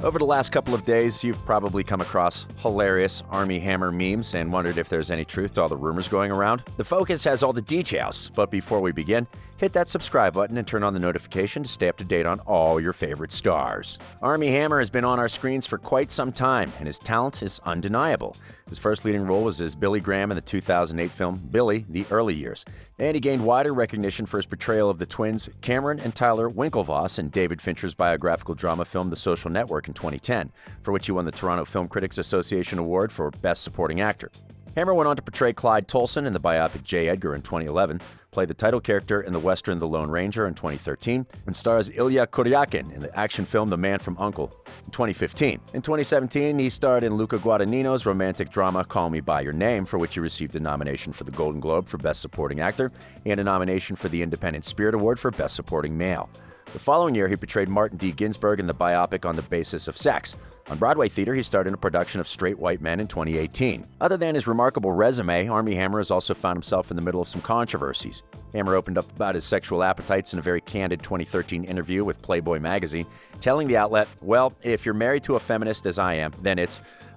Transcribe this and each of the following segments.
Over the last couple of days, you've probably come across hilarious Armie Hammer memes and wondered if there's any truth to all the rumors going around. The Focus has all the details, but before we begin, hit that subscribe button and turn on the notification to stay up to date on all your favorite stars. Armie Hammer has been on our screens for quite some time, and his talent is undeniable. His first leading role was as Billy Graham in the 2008 film Billy: The Early Years, and he gained wider recognition for his portrayal of the twins Cameron and Tyler Winklevoss in David Fincher's biographical drama film The Social Network in 2010, for which he won the Toronto Film Critics Association Award for Best Supporting Actor. Hammer went on to portray Clyde Tolson in the biopic J. Edgar in 2011, played the title character in the western The Lone Ranger in 2013, and stars Ilya Kuryakin in the action film The Man from U.N.C.L.E. in 2015. In 2017, he starred in Luca Guadagnino's romantic drama Call Me By Your Name, for which he received a nomination for the Golden Globe for Best Supporting Actor and a nomination for the Independent Spirit Award for Best Supporting Male. The following year, he portrayed Martin D. Ginsburg in the biopic On the Basis of Sex. On Broadway theater, he starred in a production of Straight White Men in 2018. Other than his remarkable resume, Armie Hammer has also found himself in the middle of some controversies. Hammer opened up about his sexual appetites in a very candid 2013 interview with Playboy magazine, telling the outlet, "Well, if you're married to a feminist as I am, then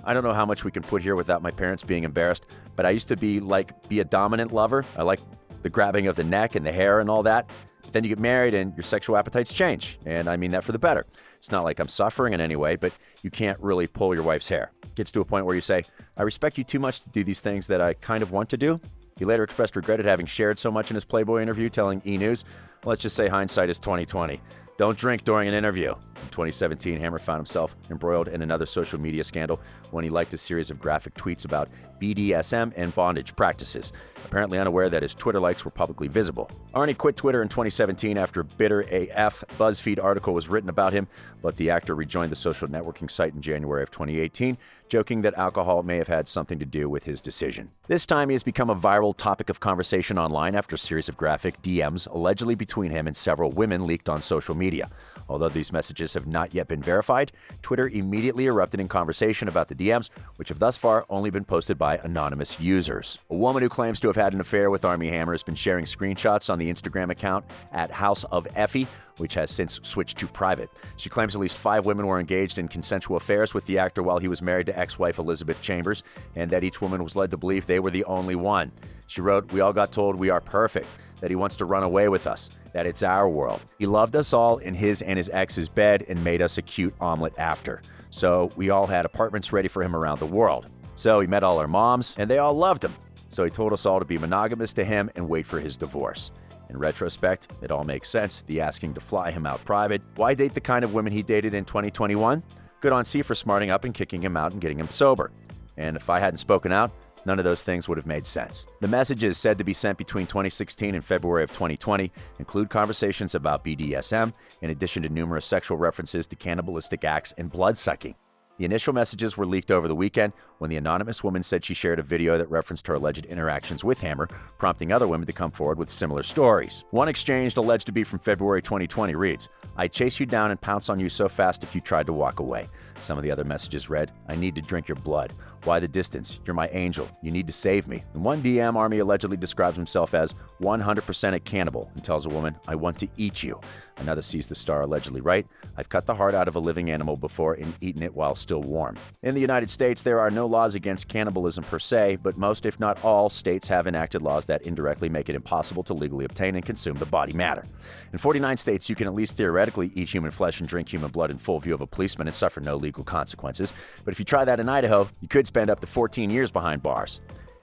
I don't know how much we can put here without my parents being embarrassed, but I used to be a dominant lover. I like the grabbing of the neck and the hair and all that. But then you get married and your sexual appetites change, and I mean that for the better. It's not like I'm suffering in any way, but you can't really pull your wife's hair. It gets to a point where you say, I respect you too much to do these things that I kind of want to do." He later expressed regret at having shared so much in his Playboy interview, telling E! News, "Let's just say hindsight is 20/20. Don't drink during an interview." In 2017, Hammer found himself embroiled in another social media scandal when he liked a series of graphic tweets about BDSM and bondage practices, apparently unaware that his Twitter likes were publicly visible. Arnie quit Twitter in 2017 after a bitter AF BuzzFeed article was written about him, but the actor rejoined the social networking site in January of 2018, joking that alcohol may have had something to do with his decision. This time, he has become a viral topic of conversation online after a series of graphic DMs allegedly between him and several women leaked on social media. Although these messages have not yet been verified, Twitter immediately erupted in conversation about the DMs, which have thus far only been posted by anonymous users. A woman who claims to have had an affair with Armie Hammer has been sharing screenshots on the Instagram account at House of Effie, which has since switched to private. She claims at least 5 women were engaged in consensual affairs with the actor while he was married to ex-wife Elizabeth Chambers, and that each woman was led to believe they were the only one. She wrote, "We all got told we are perfect, that he wants to run away with us, that it's our world. He loved us all in his and his ex's bed and made us a cute omelet after. So we all had apartments ready for him around the world. So he met all our moms, and they all loved him. So he told us all to be monogamous to him and wait for his divorce." In retrospect, it all makes sense, the asking to fly him out private. Why date the kind of women he dated in 2021? Good on C for smarting up and kicking him out and getting him sober. And if I hadn't spoken out, none of those things would have made sense. The messages said to be sent between 2016 and February of 2020 include conversations about BDSM, in addition to numerous sexual references to cannibalistic acts and blood-sucking. The initial messages were leaked over the weekend when the anonymous woman said she shared a video that referenced her alleged interactions with Hammer, prompting other women to come forward with similar stories. One exchange alleged to be from February 2020 reads, "I'd chase you down and pounce on you so fast if you tried to walk away." Some of the other messages read, "I need to drink your blood. Why the distance? You're my angel. You need to save me." In one DM, Armie allegedly describes himself as 100% a cannibal and tells a woman, "I want to eat you." Another sees the star allegedly write, "I've cut the heart out of a living animal before and eaten it while still warm." In the United States, there are no laws against cannibalism per se, but most, if not all, states have enacted laws that indirectly make it impossible to legally obtain and consume the body matter. In 49 states, you can at least theoretically eat human flesh and drink human blood in full view of a policeman and suffer no legal consequences. But if you try that in Idaho, you could spend up to 14 years behind bars.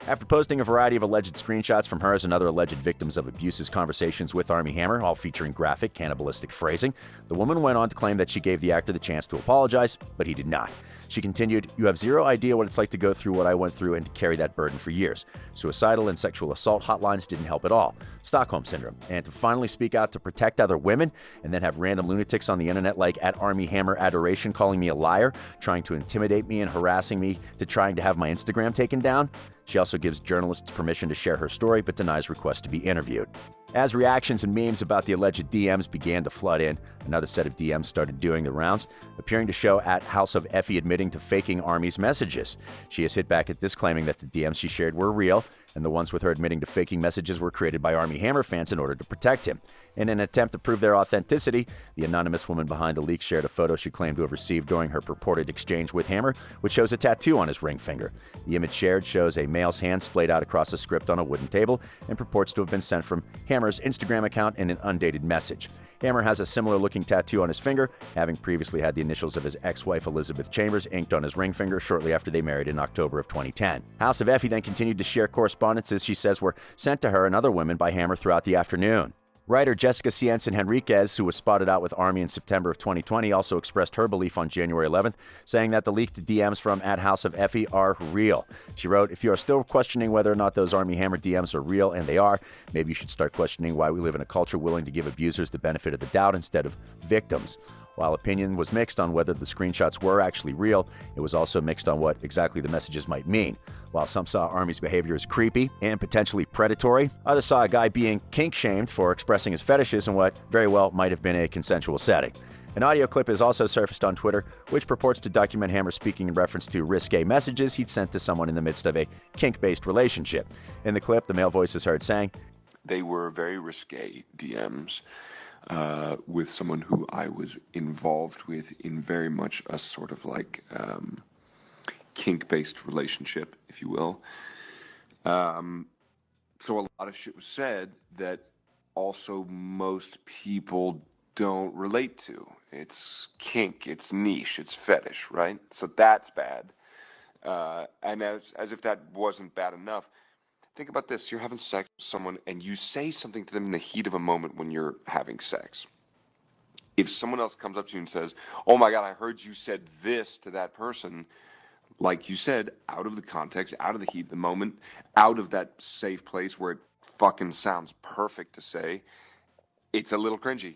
After posting a variety of alleged screenshots from hers and other alleged victims of abuse's conversations with Armie Hammer, all featuring graphic, cannibalistic phrasing, the woman went on to claim that she gave the actor the chance to apologize, but he did not. She continued, "You have zero idea what it's like to go through what I went through and to carry that burden for years. Suicidal and sexual assault hotlines didn't help at all. Stockholm Syndrome. And to finally speak out to protect other women and then have random lunatics on the internet like at Armie Hammer Adoration calling me a liar, trying to intimidate me and harassing me to trying to have my Instagram taken down." She also gives journalists permission to share her story but denies requests to be interviewed. As reactions and memes about the alleged DMs began to flood in, another set of DMs started doing the rounds, appearing to show at House of Effie admitting to faking Armie's messages. She has hit back at this, claiming that the DMs she shared were real, and the ones with her admitting to faking messages were created by Armie Hammer fans in order to protect him. In an attempt to prove their authenticity, the anonymous woman behind the leak shared a photo she claimed to have received during her purported exchange with Hammer, which shows a tattoo on his ring finger. The image shared shows a male's hand splayed out across a script on a wooden table and purports to have been sent from Hammer's Instagram account in an undated message. Hammer has a similar-looking tattoo on his finger, having previously had the initials of his ex-wife Elizabeth Chambers inked on his ring finger shortly after they married in October of 2010. House of Effie then continued to share correspondences she says were sent to her and other women by Hammer throughout the afternoon. Writer Jessica Cienci Henriquez, who was spotted out with Armie in September of 2020, also expressed her belief on January 11th, saying that the leaked DMs from @House of Effie are real. She wrote, "If you are still questioning whether or not those Armie Hammer DMs are real, and they are, maybe you should start questioning why we live in a culture willing to give abusers the benefit of the doubt instead of victims." While opinion was mixed on whether the screenshots were actually real, it was also mixed on what exactly the messages might mean. While some saw Armie's behavior as creepy and potentially predatory, others saw a guy being kink-shamed for expressing his fetishes in what very well might have been a consensual setting. An audio clip has also surfaced on Twitter, which purports to document Hammer speaking in reference to risque messages he'd sent to someone in the midst of a kink-based relationship. In the clip, the male voice is heard saying, "They were very risque DMs. With someone who I was involved with in very much a sort of like kink-based relationship, if you will. So a lot of shit was said that also most people don't relate to. It's kink, it's niche, it's fetish, right? So that's bad. And as if that wasn't bad enough, think about this. You're having sex with someone and you say something to them in the heat of a moment when you're having sex. If someone else comes up to you and says, "Oh my God, I heard you said this," to that person, like you said, out of the context, out of the heat of the moment, out of that safe place where it fucking sounds perfect to say, it's a little cringy.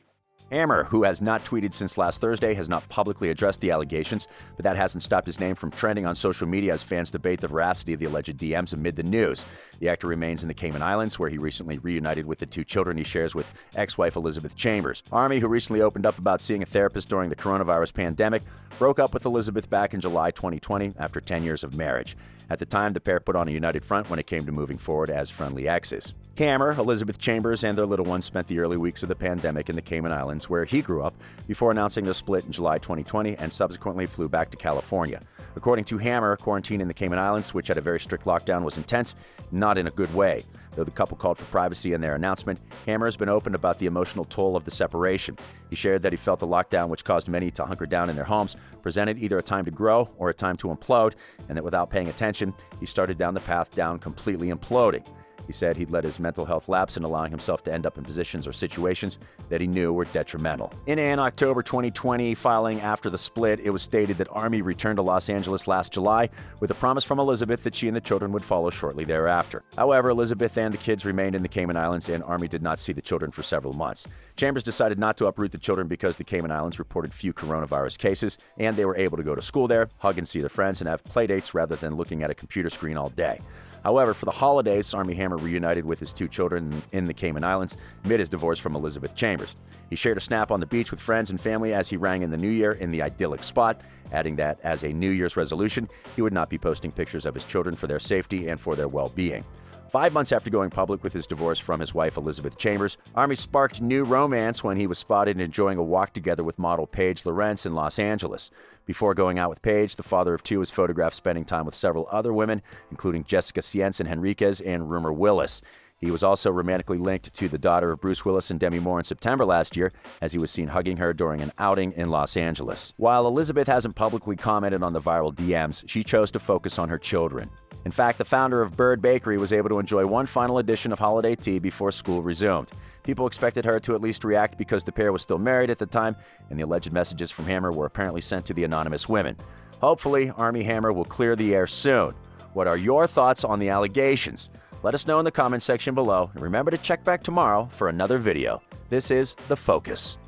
Hammer, who has not tweeted since last Thursday, has not publicly addressed the allegations, but that hasn't stopped his name from trending on social media as fans debate the veracity of the alleged DMs amid the news. The actor remains in the Cayman Islands, where he recently reunited with the two children he shares with ex-wife Elizabeth Chambers. Armie, who recently opened up about seeing a therapist during the coronavirus pandemic, broke up with Elizabeth back in July 2020 after 10 years of marriage. At the time, the pair put on a united front when it came to moving forward as friendly exes. Hammer, Elizabeth Chambers, and their little one spent the early weeks of the pandemic in the Cayman Islands, where he grew up, before announcing their split in July 2020 and subsequently flew back to California. According to Hammer, quarantine in the Cayman Islands, which had a very strict lockdown, was intense, not in a good way. Though the couple called for privacy in their announcement, Hammer has been open about the emotional toll of the separation. He shared that he felt the lockdown, which caused many to hunker down in their homes, presented either a time to grow or a time to implode, and that without paying attention, he started down the path down completely imploding. He said he'd let his mental health lapse in allowing himself to end up in positions or situations that he knew were detrimental. In an October 2020 filing after the split, it was stated that Armie returned to Los Angeles last July with a promise from Elizabeth that she and the children would follow shortly thereafter. However, Elizabeth and the kids remained in the Cayman Islands, and Armie did not see the children for several months. Chambers decided not to uproot the children because the Cayman Islands reported few coronavirus cases, and they were able to go to school there, hug and see their friends, and have playdates rather than looking at a computer screen all day. However, for the holidays, Armie Hammer reunited with his two children in the Cayman Islands amid his divorce from Elizabeth Chambers. He shared a snap on the beach with friends and family as he rang in the new year in the idyllic spot, adding that as a New Year's resolution, he would not be posting pictures of his children for their safety and for their well-being. 5 months after going public with his divorce from his wife Elizabeth Chambers, Armie sparked new romance when he was spotted enjoying a walk together with model Paige Lorentz in Los Angeles. Before going out with Paige, the father of two was photographed spending time with several other women, including Jessica Cienci Henriquez and Rumor Willis. He was also romantically linked to the daughter of Bruce Willis and Demi Moore in September last year, as he was seen hugging her during an outing in Los Angeles. While Elizabeth hasn't publicly commented on the viral DMs, she chose to focus on her children. In fact, the founder of Bird Bakery was able to enjoy one final edition of holiday tea before school resumed. People expected her to at least react because the pair was still married at the time, and the alleged messages from Hammer were apparently sent to the anonymous women. Hopefully, Armie Hammer will clear the air soon. What are your thoughts on the allegations? Let us know in the comments section below, and remember to check back tomorrow for another video. This is The Focus.